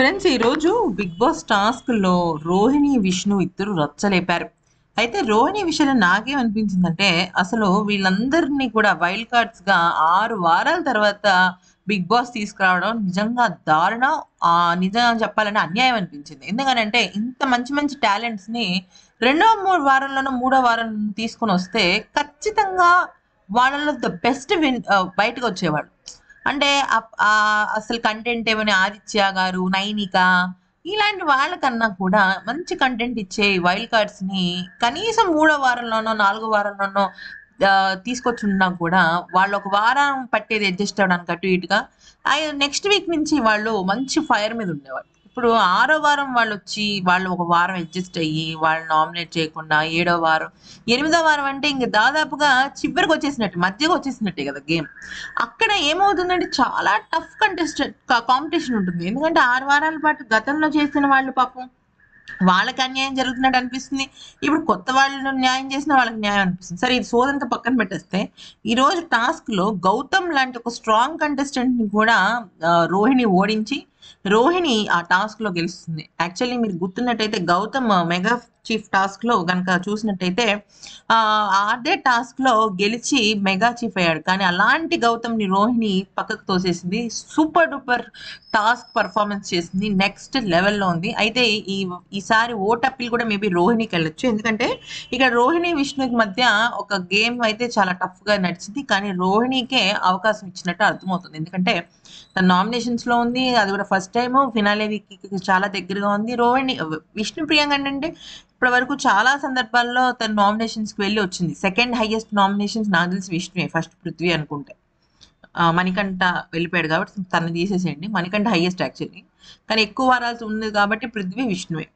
Friends ఈరోజు big boss టాస్క్లో రోహిణి విష్ణు ఇద్దరు రచ్చలేపారు. అయితే రోహిణి విషయంలో నాకేమనిపించిందంటే అసలు వీళ్ళందరినీ కూడా వైల్డ్ కార్డ్స్గా 6 వారాల తర్వాత బిగ్ బాస్ తీసుకురావడం నిజంగా దారుణం. నిజం చెప్పాలంటే అన్యాయం అనిపించింది. ఎందుకనంటే ఇంత మంచి మంచి టాలెంట్స్ని రెండో 3 వారంలోనో 3వ వారం తీసుకొని వస్తే ఖచ్చితంగా వాళ్ళలో ద బెస్ట్ బయటకు వచ్చేవాడు. అంటే అసలు కంటెంట్ ఏమని 'ఆదిత్య' గారు, 'నైనిక' ఇలాంటి వాళ్ళకన్నా కూడా మంచి కంటెంట్ ఇచ్చే వైల్డ్ కార్డ్స్‌ని కనీసం మూడో వారంలోనో, నాలుగో వారంలోనో తీసుకొచ్చున్నా కూడా వాళ్ళు ఒక వారం పట్టేది అడ్జస్ట్ అవ్వడానికి అటు ఇటుగా. నెక్స్ట్ వీక్ నుంచి వాళ్ళు మంచి ఫైర్ మీద ఉండేవాళ్ళు. ఇప్పుడు ఆరో వారం వాళ్ళొచ్చి వాళ్ళు ఒక వారం అడ్జస్ట్ అయ్యి వాళ్ళని నామినేట్ చేయకుండా ఏడో వారం, ఎనిమిదో వారం అంటే ఇంక దాదాపుగా చివరికొచ్చేసినట్టు, మధ్యకొచ్చేసినట్టే కదా గేమ్. అక్కడ ఏమవుతుందంటే చాలా టఫ్ కాంపిటీషన్ ఉంటుంది. ఎందుకంటే 6 వారాల పాటు గతంలో చేసిన వాళ్ళు పాపం వాళ్ళకి అన్యాయం జరుగుతున్నట్టు అనిపిస్తుంది. ఇప్పుడు కొత్త వాళ్ళు న్యాయం చేసినా వాళ్ళకి న్యాయం అనిపిస్తుంది. సరే ఇది సోదంతా పక్కన పెట్టేస్తే, ఈరోజు టాస్క్‌లో గౌతమ్ లాంటి ఒక స్ట్రాంగ్ కంటెస్టెంట్‌ని కూడా రోహిణి ఓడించి, రోహిణి ఆ టాస్క్‌లో గెలుస్తుంది. యాక్చువల్లీ మీరు గుర్తున్నట్టయితే గౌతమ్ మెగా చీఫ్ టాస్క్‌లో గనక చూసినట్టయితే అదే టాస్క్‌లో గెలిచి మెగా చీఫ్ అయ్యాడు. కానీ అలాంటి గౌతమ్‌ని రోహిణి పక్కకు తోసేసింది. సూపర్ డూపర్ టాస్క్ పర్ఫార్మెన్స్ చేసింది. నెక్స్ట్ లెవెల్‌లో ఉంది. అయితే ఈసారి ఓటప్పిల్ కూడా మేబీ రోహిణికెళ్ళొచ్చు. ఎందుకంటే ఇక్కడ రోహిణి, విష్ణుకి మధ్య ఒక గేమ్ అయితే చాలా టఫ్‌గా నడిచింది. కానీ రోహిణికే అవకాశం ఇచ్చినట్టు అర్థమవుతుంది. ఎందుకంటే తను నామినేషన్స్‌లో ఉంది. అది కూడా ఫస్ట్ టైము. ఫినాలే వీక్‌కి చాలా దగ్గరగా ఉంది. విష్ణుప్రియ ఏంటంటే ఇప్పటివరకు చాలా సందర్భాల్లో తను నామినేషన్స్‌కి వెళ్ళి వచ్చింది. సెకండ్ హైయెస్ట్ నామినేషన్స్ నాకు తెలిసి విష్ణువే. ఫస్ట్ పృథ్వీ అనుకుంటే. మణికంఠ వెళ్ళిపోయాడు కాబట్టి తనని తీసేసేయండి. Manikanta highest actually. కానీ ఎక్కువ వారాలు ఉంది కాబట్టి పృథ్వీ, విష్ణువే.